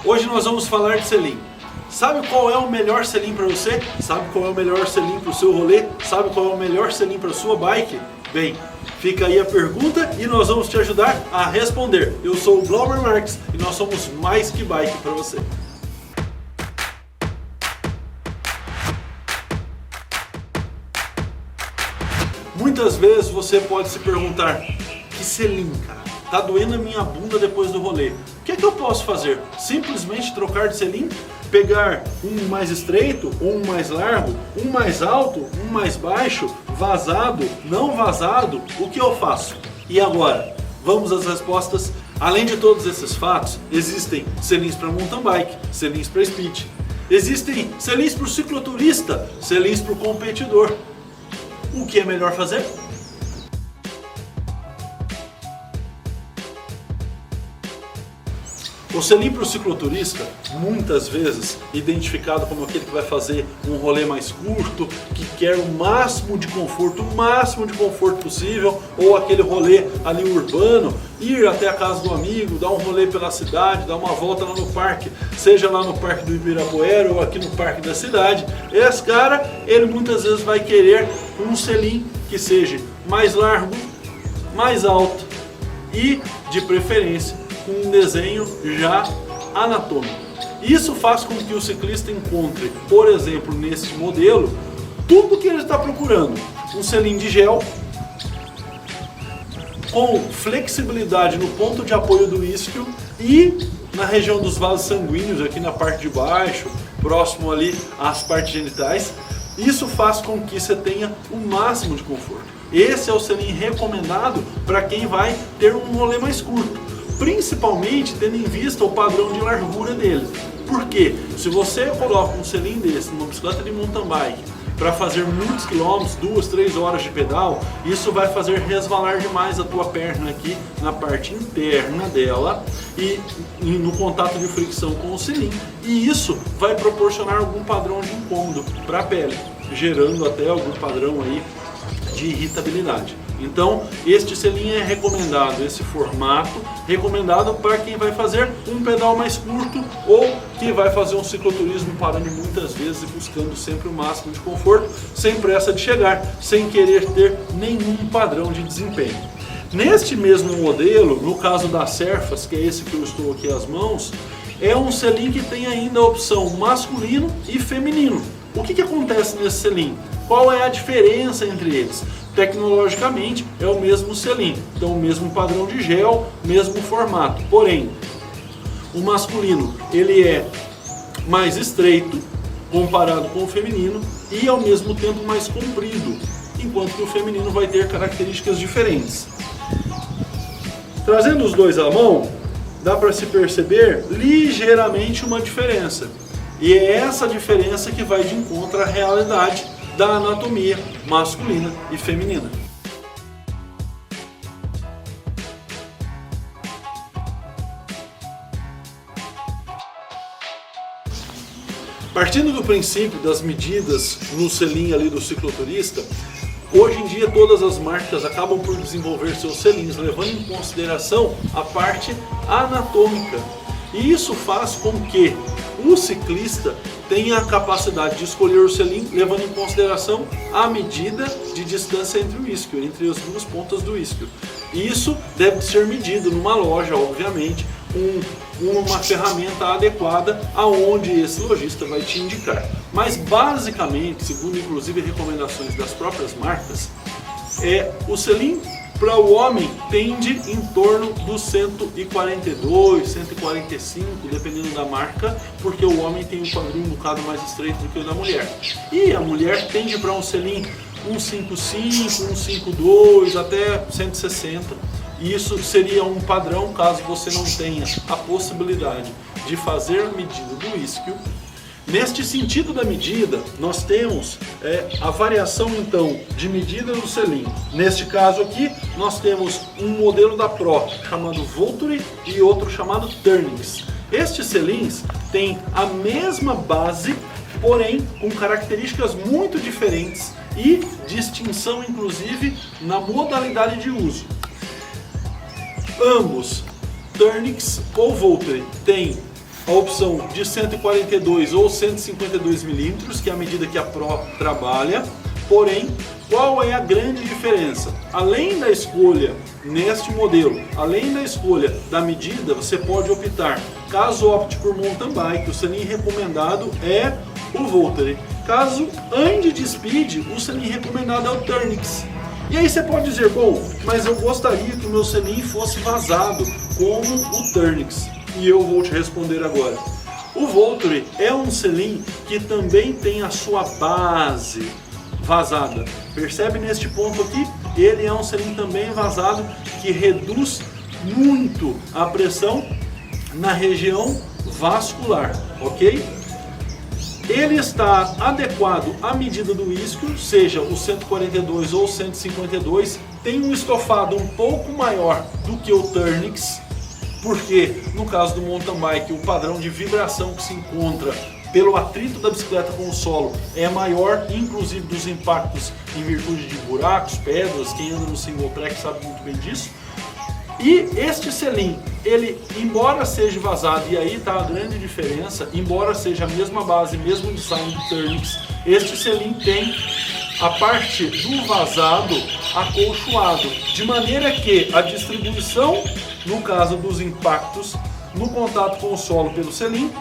Hoje nós vamos falar de selim. Sabe qual é o melhor selim para você? Sabe qual é o melhor selim para o seu rolê? Sabe qual é o melhor selim para a sua bike? Bem, fica aí a pergunta e nós vamos te ajudar a responder. Eu sou o Glauber Marques e nós somos mais que bike para você. Muitas vezes você pode se perguntar: que selim, cara? Tá doendo a minha bunda depois do rolê. O que é que eu posso fazer? Simplesmente trocar de selim? Pegar um mais estreito, ou um mais largo, um mais alto, um mais baixo, vazado, não vazado? O que eu faço? E agora? Vamos às respostas. Além de todos esses fatos, existem selins para mountain bike, selins para speed. Existem selins para o cicloturista, selins para o competidor. O que é melhor fazer? O selim para o cicloturista, muitas vezes identificado como aquele que vai fazer um rolê mais curto, que quer o máximo de conforto possível, ou aquele rolê ali urbano, ir até a casa do amigo, dar um rolê pela cidade, dar uma volta lá no parque, seja lá no parque do Ibirapuera ou aqui no parque da cidade. Esse cara, ele muitas vezes vai querer um selim que seja mais largo, mais alto e, de preferência, com um desenho já anatômico. Isso faz com que o ciclista encontre, por exemplo, nesse modelo, tudo que ele está procurando. Um selim de gel, com flexibilidade no ponto de apoio do isquio e na região dos vasos sanguíneos, aqui na parte de baixo, próximo ali às partes genitais. Isso faz com que você tenha o máximo de conforto. Esse é o selim recomendado para quem vai ter um rolê mais curto, principalmente tendo em vista o padrão de largura dele. Porque se você coloca um selim desse numa bicicleta de mountain bike para fazer muitos quilômetros, 2, 3 horas de pedal, isso vai fazer resvalar demais a tua perna aqui na parte interna dela e no contato de fricção com o selim, e isso vai proporcionar algum padrão de incômodo para a pele, gerando até algum padrão aí de irritabilidade. Então, este selim é recomendado, esse formato, recomendado para quem vai fazer um pedal mais curto ou que vai fazer um cicloturismo parando muitas vezes e buscando sempre o máximo de conforto, sem pressa de chegar, sem querer ter nenhum padrão de desempenho. Neste mesmo modelo, no caso da Serfas, que é esse que eu estou aqui às mãos, é um selim que tem ainda a opção masculino e feminino. O que acontece nesse selim? Qual é a diferença entre eles? Tecnologicamente é o mesmo selim, então o mesmo padrão de gel, mesmo formato. Porém, o masculino ele é mais estreito comparado com o feminino e ao mesmo tempo mais comprido, enquanto que o feminino vai ter características diferentes. Trazendo os dois à mão, dá para se perceber ligeiramente uma diferença. E é essa diferença que vai de encontro à realidade da anatomia masculina e feminina. Partindo do princípio das medidas no selim ali do cicloturista, hoje em dia todas as marcas acabam por desenvolver seus selins, levando em consideração a parte anatômica. E isso faz com que o ciclista tenha a capacidade de escolher o selim levando em consideração a medida de distância entre o isquio, entre as duas pontas do isquio. Isso deve ser medido numa loja, obviamente, com uma ferramenta adequada aonde esse lojista vai te indicar. Mas basicamente, segundo inclusive recomendações das próprias marcas, o selim para o homem tende em torno dos 142, 145, dependendo da marca, porque o homem tem um quadril um bocado mais estreito do que o da mulher. E a mulher tende para um selim 155, 152, até 160. E isso seria um padrão caso você não tenha a possibilidade de fazer a medida do isquio. Neste sentido da medida, nós temos a variação então de medida do selim. Neste caso aqui, nós temos um modelo da Pro chamado Vulture e outro chamado Turnix. Estes selins têm a mesma base, porém com características muito diferentes e distinção inclusive na modalidade de uso. Ambos, Turnix ou Vulture, têm a opção de 142 ou 152 milímetros, que é a medida que a Pro trabalha. Porém, qual é a grande diferença? Além da escolha neste modelo, além da escolha da medida, você pode optar, caso opte por mountain bike, o selim recomendado é o Voltare. Caso ande de speed, o selim recomendado é o Turnix. E aí você pode dizer, bom, mas eu gostaria que o meu selim fosse vazado como o Turnix. E eu vou te responder agora. O Voltare é um selim que também tem a sua base vazada. Percebe neste ponto aqui? Ele é um selim também vazado que reduz muito a pressão na região vascular, ok? Ele está adequado à medida do isquio, seja o 142 ou 152, tem um estofado um pouco maior do que o Turnix, porque no caso do mountain bike o padrão de vibração que se encontra pelo atrito da bicicleta com o solo é maior, inclusive dos impactos em virtude de buracos, pedras. Quem anda no single track sabe muito bem disso. E este selim, ele, embora seja vazado, e aí está a grande diferença, embora seja a mesma base, mesmo design do Turnix, este selim tem a parte do vazado acolchoado, de maneira que a distribuição, no caso dos impactos, no contato com o solo pelo selim,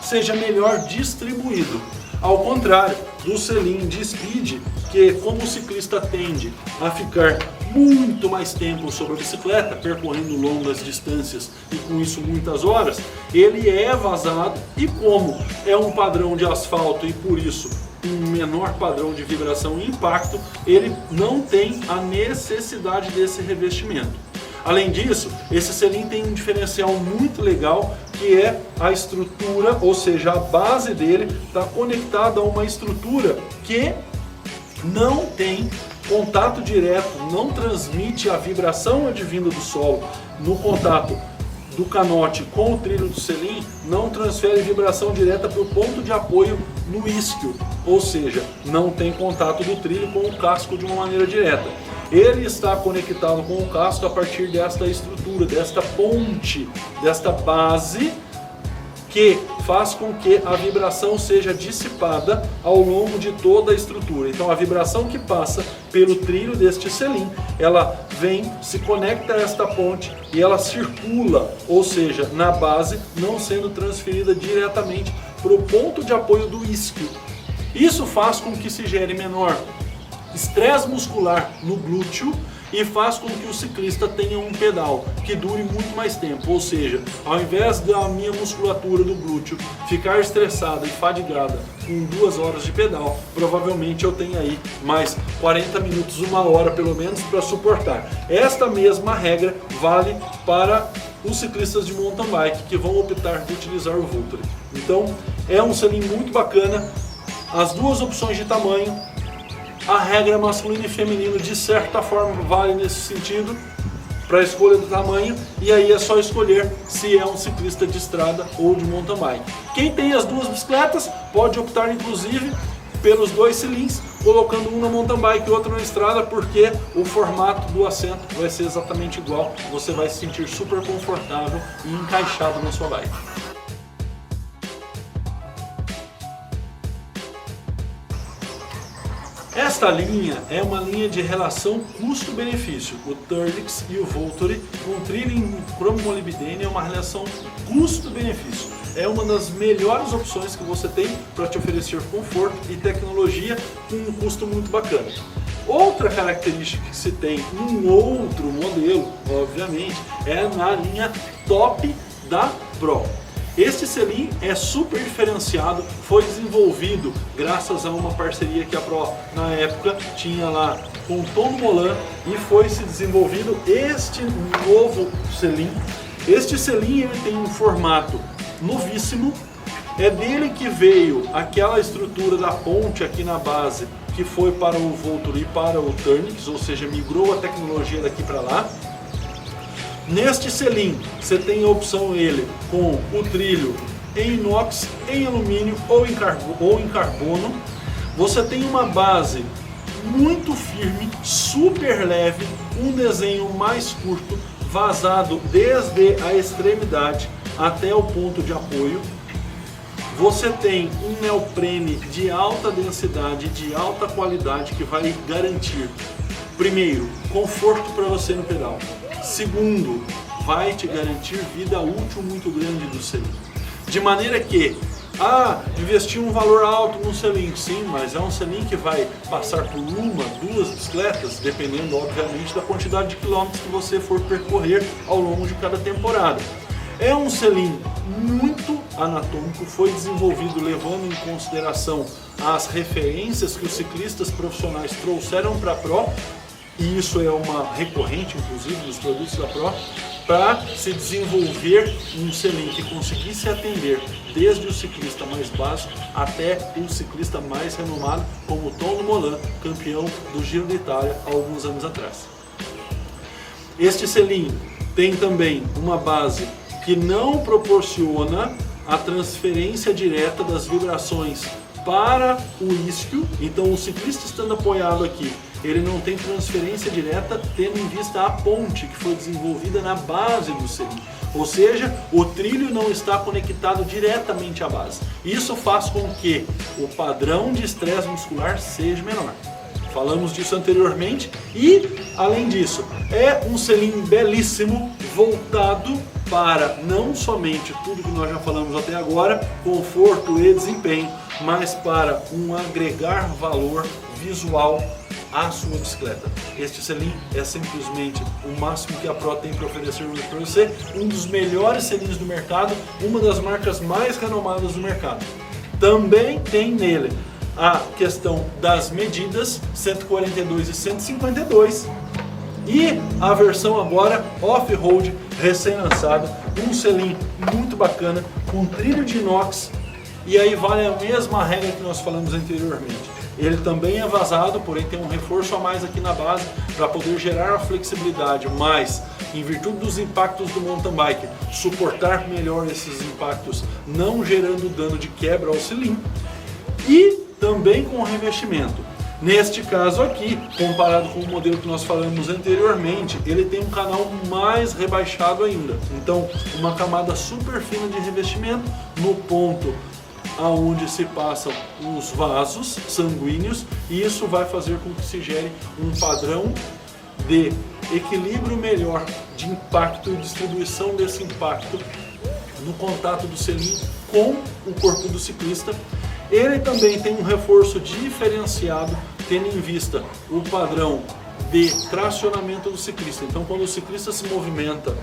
seja melhor distribuído. Ao contrário do selim de speed, que como o ciclista tende a ficar muito mais tempo sobre a bicicleta, percorrendo longas distâncias e com isso muitas horas, ele é vazado e como é um padrão de asfalto e por isso um menor padrão de vibração e impacto, ele não tem a necessidade desse revestimento. Além disso, esse selim tem um diferencial muito legal, que é a estrutura, ou seja, a base dele está conectada a uma estrutura que não tem contato direto, não transmite a vibração advinda do solo no contato do canote com o trilho do selim, não transfere vibração direta para o ponto de apoio no isquio, ou seja, não tem contato do trilho com o casco de uma maneira direta. Ele está conectado com o casco a partir desta estrutura, desta ponte, desta base que faz com que a vibração seja dissipada ao longo de toda a estrutura. Então a vibração que passa pelo trilho deste selim, ela vem, se conecta a esta ponte e ela circula, ou seja, na base, não sendo transferida diretamente para o ponto de apoio do isquio. Isso faz com que se gere menor estresse muscular no glúteo e faz com que o ciclista tenha um pedal que dure muito mais tempo, ou seja, ao invés da minha musculatura do glúteo ficar estressada e fadigada com 2 horas de pedal, provavelmente eu tenho aí mais 40 minutos, 1 hora pelo menos para suportar. Esta mesma regra vale para os ciclistas de mountain bike que vão optar por utilizar o Voltare. Então é um selim muito bacana, as duas opções de tamanho. A regra masculino e feminino de certa forma vale nesse sentido para a escolha do tamanho, e aí é só escolher se é um ciclista de estrada ou de mountain bike. Quem tem as duas bicicletas pode optar inclusive pelos 2 cilindros, colocando um na mountain bike e outro na estrada, porque o formato do assento vai ser exatamente igual, você vai se sentir super confortável e encaixado na sua bike. Esta linha é uma linha de relação custo-benefício. O Turnix e o Voltare com trilho em cromo-molibdênio é uma relação custo-benefício. É uma das melhores opções que você tem para te oferecer conforto e tecnologia com um custo muito bacana. Outra característica que se tem em outro modelo, obviamente, é na linha top da Pro. Este selim é super diferenciado, foi desenvolvido graças a uma parceria que a Pro na época tinha lá com o Tom Molan e foi se desenvolvido este novo selim. Este selim ele tem um formato novíssimo, é dele que veio aquela estrutura da ponte aqui na base que foi para o Voltare e para o Turnix, ou seja, migrou a tecnologia daqui para lá. Neste selim, você tem a opção ele com o trilho em inox, em alumínio ou em carbono. Você tem uma base muito firme, super leve, um desenho mais curto, vazado desde a extremidade. até o ponto de apoio. Você tem um neoprene de alta densidade, de alta qualidade, que vai garantir, primeiro, conforto para você no pedal. Segundo, vai te garantir vida útil muito grande do selim. De maneira que, investir um valor alto no selim, sim, mas é um selim que vai passar por uma, duas bicicletas, dependendo, obviamente, da quantidade de quilômetros que você for percorrer ao longo de cada temporada. É um selim muito anatômico, foi desenvolvido levando em consideração as referências que os ciclistas profissionais trouxeram para a Pro, e isso é uma recorrente, inclusive, nos produtos da Pro, para se desenvolver um selim que conseguisse atender desde o ciclista mais básico até o ciclista mais renomado, como Tom Dumoulin, campeão do Giro de Itália há alguns anos atrás. Este selim tem também uma base que não proporciona a transferência direta das vibrações para o isquio, então o ciclista estando apoiado aqui, ele não tem transferência direta, tendo em vista a ponte que foi desenvolvida na base do selim. Ou seja, o trilho não está conectado diretamente à base. Isso faz com que o padrão de estresse muscular seja menor. Falamos disso anteriormente e, além disso, é um selim belíssimo, voltado para não somente tudo que nós já falamos até agora, conforto e desempenho, mas para um agregar valor visual à sua bicicleta. Este selim é simplesmente o máximo que a Pro tem para oferecer para você, um dos melhores selins do mercado, uma das marcas mais renomadas do mercado. Também tem nele a questão das medidas 142 e 152 e a versão agora off-road recém-lançada, um selim muito bacana com trilho de inox, e aí vale a mesma regra que nós falamos anteriormente. Ele também é vazado, porém tem um reforço a mais aqui na base para poder gerar a flexibilidade, mas em virtude dos impactos do mountain bike, suportar melhor esses impactos, não gerando dano de quebra ao selim, e também com revestimento. Neste caso aqui, comparado com o modelo que nós falamos anteriormente, ele tem um canal mais rebaixado ainda. Então, uma camada super fina de revestimento no ponto aonde se passam os vasos sanguíneos, e isso vai fazer com que se gere um padrão de equilíbrio melhor de impacto e distribuição desse impacto no contato do selim com o corpo do ciclista. Ele também tem um reforço diferenciado, tendo em vista o padrão de tracionamento do ciclista. Então, quando o ciclista se movimenta,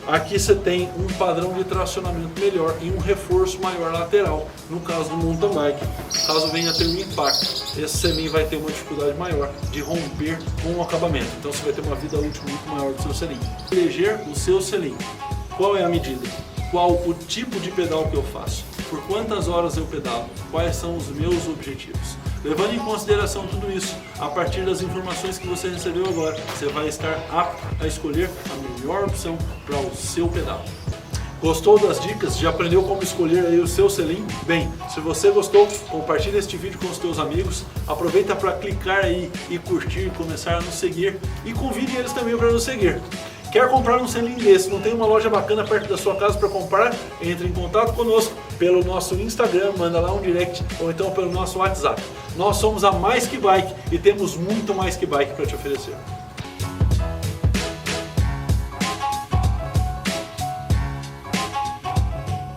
aqui você tem um padrão de tracionamento melhor e um reforço maior lateral. No caso do mountain bike, caso venha a ter um impacto, esse selim vai ter uma dificuldade maior de romper com o acabamento. Então você vai ter uma vida útil muito maior do seu selim. Eleger o seu selim. Qual é a medida? Qual o tipo de pedal que eu faço? Por quantas horas eu pedalo? Quais são os meus objetivos? Levando em consideração tudo isso, a partir das informações que você recebeu agora, você vai estar apto a escolher a melhor opção para o seu pedal. Gostou das dicas? Já aprendeu como escolher aí o seu selim? Bem, se você gostou, compartilhe este vídeo com os teus amigos, aproveita para clicar aí e curtir, começar a nos seguir e convide eles também para nos seguir. Quer comprar um selim desse, não tem uma loja bacana perto da sua casa para comprar? Entre em contato conosco pelo nosso Instagram, manda lá um direct ou então pelo nosso WhatsApp. Nós somos a Mais Que Bike e temos muito mais que bike para te oferecer.